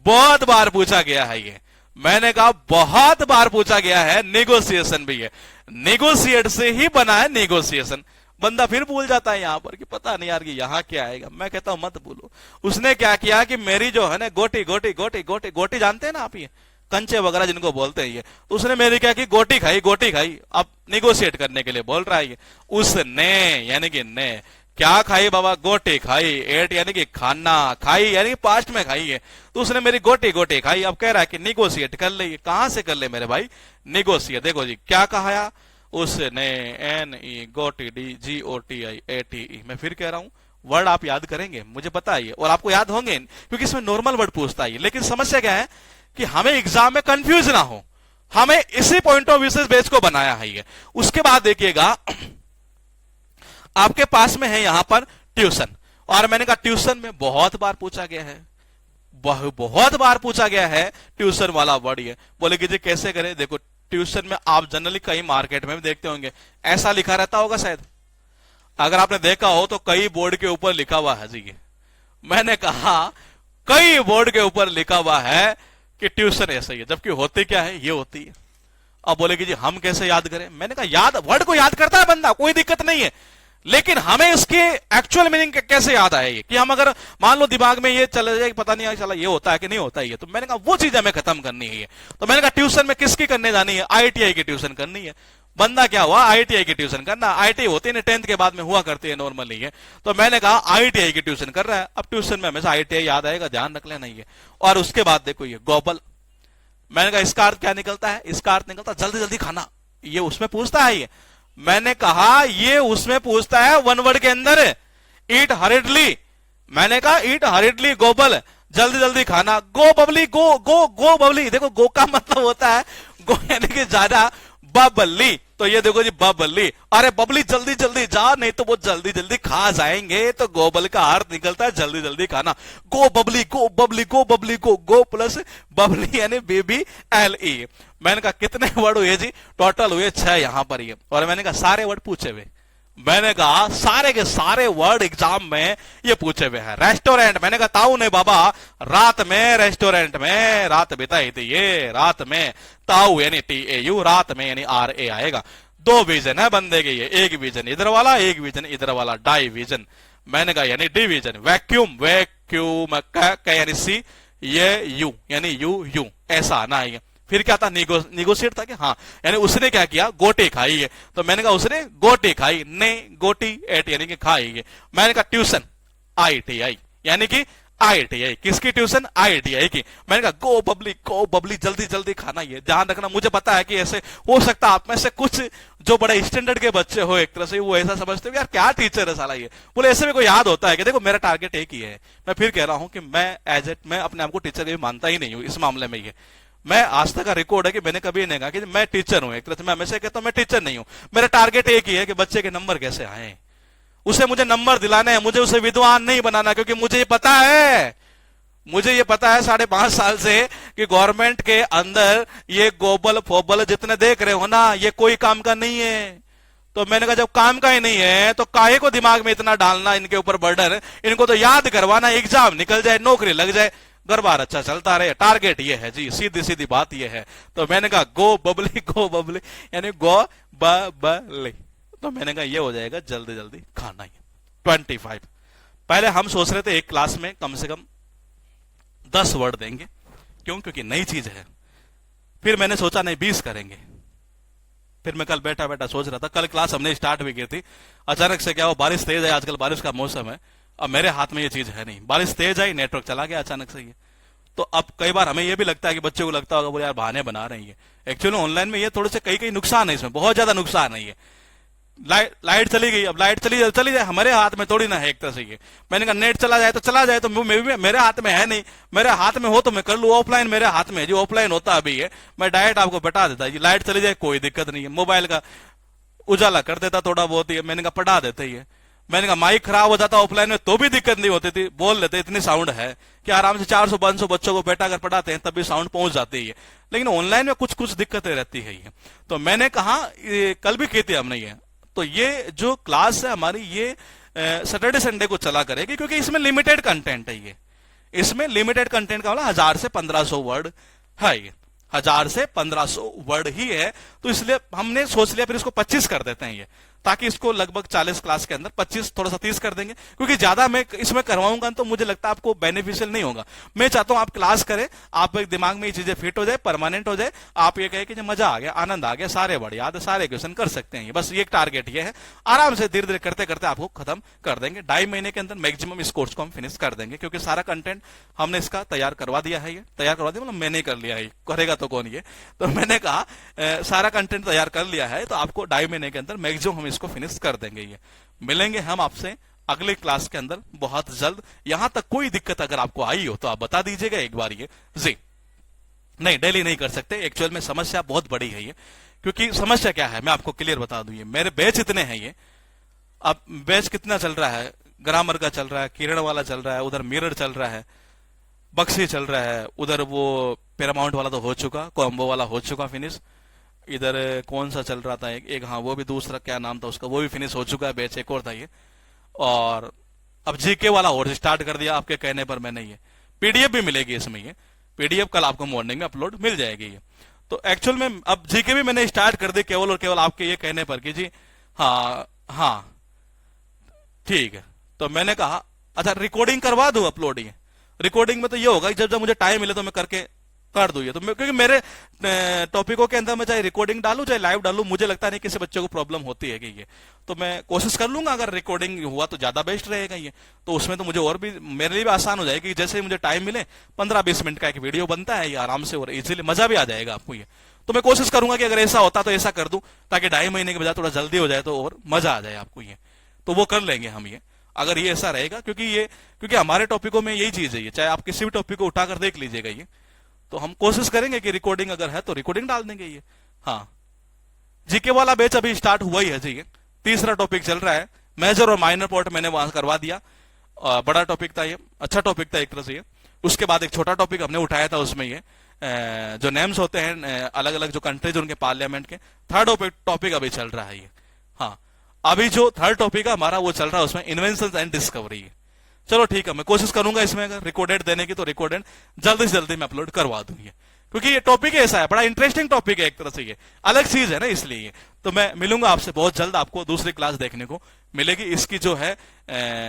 बहुत बार पूछा गया है। ये मैंने कहा बहुत बार पूछा गया है। नेगोशिएशन भी है, नेगोशिएट से ही बना है नेगोशिएशन। बंदा फिर भूल जाता है यहां पर कि पता नहीं यार कि यहां क्या आएगा। मैं कहता हूं मत भूलो। उसने क्या किया कि मेरी जो है ना गोटी गोटी गोटी गोटी गोटी जानते हैं ना आप, ये कंचे वगैरह जिनको बोलते हैं, ये तो उसने मेरी क्या की गोटी खाई। अब निगोशिएट करने के लिए बोल रहा है। ये उसने यानी कि ने क्या खाई बाबा? गोटी खाई। एट यानी कि खाना, खाई यानी कि पास्ट में खाई है। तो उसने मेरी गोटी गोटी खाई। अब कह रहा है कि निगोशिएट कर ले। कहां से कर ले मेरे भाई? निगोशिएट। देखो जी क्या कहा उसने, NE गोटी, DGOTI, मैं फिर कह रहा हूं, वर्ड आप याद करेंगे, मुझे पता है और आपको याद होंगे क्योंकि इसमें नॉर्मल वर्ड पूछता है। लेकिन समस्या क्या है कि हमें एग्जाम में कंफ्यूज ना हो, हमें इसी पॉइंट ऑफ व्यू से बेस को बनाया है ये। उसके बाद देखिएगा आपके पास में है यहां पर ट्यूशन, और मैंने कहा ट्यूशन में बहुत बार पूछा गया है, बहुत बार पूछा गया है ट्यूशन वाला वर्ड ये। बोले कि जी कैसे करें? देखो ट्यूशन में आप जनरली कहीं मार्केट में भी देखते होंगे ऐसा लिखा रहता होगा शायद, अगर आपने देखा हो तो कई बोर्ड के ऊपर लिखा हुआ है जी। मैंने कहा कई बोर्ड के ऊपर लिखा हुआ है कि ट्यूशन ऐसा ही है, जबकि होती क्या है? ये होती है। अब बोले कि जी हम कैसे याद करें? मैंने कहा याद, वर्ड को याद करता है बंदा, कोई दिक्कत नहीं है, लेकिन हमें इसके एक्चुअल मीनिंग कैसे याद आएगी कि हम अगर मान लो दिमाग में ये चले जाए पता नहीं चला ये होता है कि नहीं होता है ये, तो मैंने कहा वो चीज हमें खत्म करनी है। तो मैंने कहा ट्यूशन में किसकी करने जानी है? IITI की ट्यूशन करनी है। बंदा क्या हुआ? IITI की ट्यूशन करना। IITI होती है 10th के बाद में हुआ करती है नॉर्मली है। तो मैंने कहा IITI की ट्यूशन कर रहा है। अब ट्यूशन में हमेशा IITI याद आएगा, ध्यान रख लेना ये। और उसके बाद देखो ये गोबल, मैंने कहा इसका अर्थ क्या निकलता है? इसका अर्थ निकलता जल्दी जल्दी खाना। ये उसमें पूछता है ये। मैंने कहा ये उसमें पूछता है वन वर्ड के अंदर, ईट हरिडली। मैंने कहा ईट हरिडली गोबल, जल्दी जल्दी खाना। गो बबली, गो गो गो बबली। देखो गो का मतलब होता है गो यानी कि ज्यादा, बबली। तो ये देखो जी बबली, अरे बबली जल्दी जल्दी जा, नहीं तो वो जल्दी जल्दी खा जाएंगे। तो गोबल का अर्थ निकलता है जल्दी जल्दी खाना। गो बबली, गो बबली, गो बबली, गो प्लस बबली यानी BBLE। मैंने कहा कितने वर्ड हुए जी? टोटल हुए 6 यहां पर ये। और मैंने कहा सारे वर्ड पूछे हुए, मैंने कहा सारे के सारे वर्ड एग्जाम में ये पूछे हुए हैं। रेस्टोरेंट, मैंने कहा ताऊ ने बाबा रात में रेस्टोरेंट में रात बिताई थी, ये रात में ताऊ यानी TAU, रात में यानी RA आएगा। 2 विजन है बंदे के, ये एक विजन इधर वाला, एक विजन इधर वाला, डाइविजन। मैंने कहा यानी डिवीजन। वैक्यूम, वैक्यूम यानी C, ये U यानी यू ऐसा आना है। फिर क्या था? निगोशिएट था कि हाँ, यानी उसने क्या किया? गोटी खाई है। तो मैंने कहा उसने गोटी खाई, ने गोटी एट यानी कि खाई है। मैंने कहा ट्यूशन IITI यानी कि IITI, किसकी ट्यूशन? IITI की। मैंने कहा गो बबली जल्दी जल्दी खाना। ये ध्यान रखना, मुझे पता है कि ऐसे हो सकता है आप में से कुछ जो बड़े स्टैंडर्ड के बच्चे हो एक तरह से, वो ऐसा समझते हो यार क्या टीचर है साला ये। बोले ऐसे में कोई याद होता है कि देखो मेरा टारगेट एक ही है। मैं फिर कह रहा हूं कि मैं अपने आप को टीचर भी मानता ही नहीं हूं इस मामले में। ये मैं आज तक का रिकॉर्ड है कि मैंने कभी नहीं कहा कि मैं टीचर हूं। एक तरह से मैं हमेशा कहता हूं मैं टीचर नहीं हूं। मेरा टारगेट एक ही है कि बच्चे के नंबर कैसे आए, उसे मुझे नंबर दिलाने हैं, मुझे उसे विद्वान नहीं बनाना। क्योंकि मुझे ये पता है 5.5 साल से कि गवर्नमेंट के अंदर ये गोबल फोबल जितने देख रहे हो ना, ये कोई काम का नहीं है। तो मैंने कहा जब काम का ही नहीं है तो काहे को दिमाग में इतना डालना इनके ऊपर बर्डन। इनको तो याद करवाना, एग्जाम निकल जाए, नौकरी लग जाए, घर बार अच्छा चलता रहे। टारगेट ये है जी, सीधी सीधी बात ये है। तो मैंने कहा गो बबली यानी गो बबली। तो मैंने कहा ये हो जाएगा जल्दी जल्दी खाना ही। 25 पहले हम सोच रहे थे एक क्लास में कम से कम 10 वर्ड देंगे, क्यों? क्योंकि नई चीज है। फिर मैंने सोचा नहीं 20 करेंगे। फिर मैं कल बैठा बैठा सोच रहा था, कल क्लास हमने स्टार्ट भी की थी, अचानक से क्या हो बारिश तेज है, आजकल बारिश का मौसम है। अब मेरे हाथ में ये चीज है नहीं, बारिश तेज आई, नेटवर्क चला गया अचानक से ये। तो अब कई बार हमें ये भी लगता है कि बच्चों को लगता होगा वो यार बहाने बना रहे हैं। एक्चुअली ऑनलाइन में ये थोड़े से कई नुकसान है, इसमें बहुत ज्यादा नुकसान है। ये लाइट चली गई, अब लाइट चली जाए हमारे हाथ में थोड़ी ना है एक तरह से। ये मैंने कहा नेट चला जाए तो चला जाए, तो मेरे हाथ में है नहीं। मेरे हाथ में हो तो मैं कर लू, ऑफलाइन मेरे हाथ में जो ऑफलाइन होता अभी है मैं डायरेक्ट आपको बता देता है। लाइट चली जाए कोई दिक्कत नहीं है, मोबाइल का उजाला कर देता थोड़ा बहुत ही। मैंने कहा पढ़ा देते ही है। मैंने कहा माइक खराब हो जाता ऑफलाइन में तो भी दिक्कत नहीं होती थी, बोल लेते इतनी साउंड है कि आराम से 400-500 बच्चों को बैठा कर पढ़ाते हैं तब भी साउंड पहुंच जाती है। लेकिन ऑनलाइन में कुछ कुछ दिक्कतें रहती है ये। तो मैंने कहा कल भी की थी हमने ये। तो ये जो क्लास है हमारी ये सैटरडे संडे को चला करेगी, क्योंकि इसमें लिमिटेड कंटेंट है। ये इसमें लिमिटेड कंटेंट का मतलब 1000 से 1500 वर्ड है। ये 1000 से 1500 वर्ड ही है, तो इसलिए हमने सोच लिया फिर इसको 25 कर देते हैं ये। ताकि इसको लगभग 40 क्लास के अंदर 25 थोड़ा सा 30 कर देंगे, क्योंकि ज्यादा मैं इसमें करवाऊंगा तो मुझे लगता है आपको बेनिफिशियल नहीं होगा। मैं चाहता हूं आप क्लास करें, आप एक दिमाग में ये चीजें फिट हो जाए, परमानेंट हो जाए, आप ये कहे कि मजा आ गया, आनंद आ गया, सारे बड़े याद है, सारे क्वेश्चन कर सकते हैं। बस ये एक टारगेट ये है, आराम से धीरे धीरे करते करते आपको खत्म कर देंगे। 2.5 महीने के अंदर मैक्सिमम इस कोर्स को हम फिनिश कर देंगे, क्योंकि सारा कंटेंट हमने इसका तैयार करवा दिया है। ये तैयार करवा दिया मतलब मैंने कर लिया है, करेगा तो कौन ये, तो मैंने कहा सारा कंटेंट तैयार कर लिया है, तो आपको 2.5 महीने के अंदर मैक्सिमम हम इसको फिनिश कर देंगे। ये मिलेंगे हम आपसे अगले क्लास के अंदर बहुत जल्द। यहां तक कोई दिक्कत अगर आपको आई हो तो आप बता दीजिएगा एक बार। ये जी नहीं, डेली नहीं कर सकते, एक्चुअल में समस्या बहुत बड़ी है ये। क्योंकि समस्या क्या है मैं आपको क्लियर बता दूं, ये मेरे बैच इतने हैं, ये अब बैच कितना चल रहा है, ग्रामर का चल रहा है, किरण वाला चल रहा है, उधर मिरर चल रहा है, बक्सी चल रहा है, उधर वो पैरामाउंट वाला तो हो चुका, कॉम्बो वाला हो चुका फिनिश, इधर कौन सा चल रहा था एक हाँ वो भी दूसरा क्या नाम था उसका, वो भी फिनिश हो चुका है बैच, एक और था ये, और अब जीके वाला और स्टार्ट कर दिया आपके कहने पर मैंने। ये पीडीएफ भी मिलेगी इसमें, ये पीडीएफ कल आपको मॉर्निंग में अपलोड मिल जाएगी ये। तो एक्चुअल में अब जीके भी मैंने स्टार्ट कर दी केवल और केवल आपके ये कहने पर कि जी हाँ हाँ ठीक है। तो मैंने कहा अच्छा रिकॉर्डिंग करवा दूं अपलोड, ये रिकॉर्डिंग में तो ये होगा जब जब मुझे टाइम मिले तो मैं करके कर दूं ये, तो क्योंकि मेरे टॉपिकों के अंदर मैं चाहे रिकॉर्डिंग डालूं चाहे लाइव डालूं, मुझे लगता नहीं किसी बच्चे को प्रॉब्लम होती है कि ये, तो मैं कोशिश कर लूंगा, अगर रिकॉर्डिंग हुआ तो ज्यादा बेस्ट रहेगा ये, तो उसमें तो मुझे और भी मेरे लिए भी आसान हो जाएगी। जैसे ही मुझे टाइम मिले 15-20 मिनट का एक वीडियो बनता है ये आराम से और इजीली, मजा भी आ जाएगा आपको ये। तो मैं कोशिश करूंगा कि अगर ऐसा होता तो ऐसा कर दूं, ताकि 2.5 महीने के बजाय थोड़ा जल्दी हो जाए तो और मजा आ जाए आपको ये, तो वो कर लेंगे हम ये, अगर ये ऐसा रहेगा। क्योंकि हमारे टॉपिकों में यही चीज है ये, चाहे आप किसी भी टॉपिक को उठाकर देख लीजिएगा ये, तो हम कोशिश करेंगे कि रिकॉर्डिंग अगर है तो रिकॉर्डिंग डाल देंगे ये। हाँ जीके वाला बैच अभी स्टार्ट हुआ ही है जी, तीसरा टॉपिक चल रहा है, मेजर और माइनर पार्ट मैंने वहां करवा दिया, बड़ा टॉपिक था ये, अच्छा टॉपिक था एक तरह से ये। उसके बाद एक छोटा टॉपिक हमने उठाया था उसमें ये जो नेम्स होते हैं अलग अलग जो कंट्रीज उनके पार्लियामेंट के, थर्ड टॉपिक अभी चल रहा है ये। हाँ अभी जो थर्ड टॉपिक है हमारा वो चल रहा है उसमें इन्वेंशन एंड डिस्कवरी। चलो ठीक है, मैं कोशिश करूंगा इसमें अगर रिकॉर्डेड देने की तो रिकॉर्डेड जल्दी से जल्दी मैं अपलोड करवा दूं ये, क्योंकि ये टॉपिक ऐसा है, बड़ा इंटरेस्टिंग टॉपिक है एक तरह से, ये अलग चीज है ना इसलिए। तो मैं मिलूंगा आपसे बहुत जल्द, आपको दूसरी क्लास देखने को मिलेगी। इसकी जो है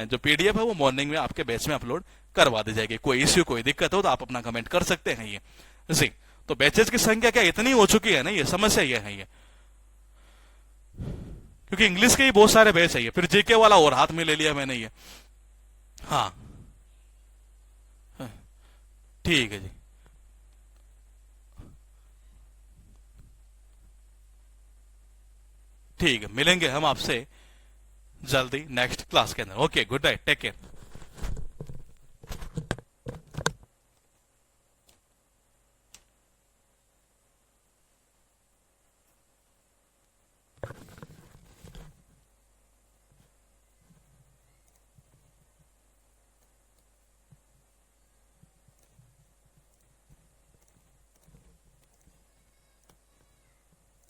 जो पीडीएफ है वो मॉर्निंग में आपके बैच में अपलोड करवा दी जाएगी। कोई इश्यू कोई दिक्कत हो तो आप अपना कमेंट कर सकते हैं ये जी। तो बैचेज की संख्या क्या इतनी हो चुकी है ना, ये समस्या ये है ये, क्योंकि इंग्लिश के ही बहुत सारे बैच है ये, फिर जीके वाला और हाथ में ले लिया मैंने ये। हाँ ठीक है जी, ठीक है, मिलेंगे हम आपसे जल्दी नेक्स्ट क्लास के अंदर। Okay good night, take care.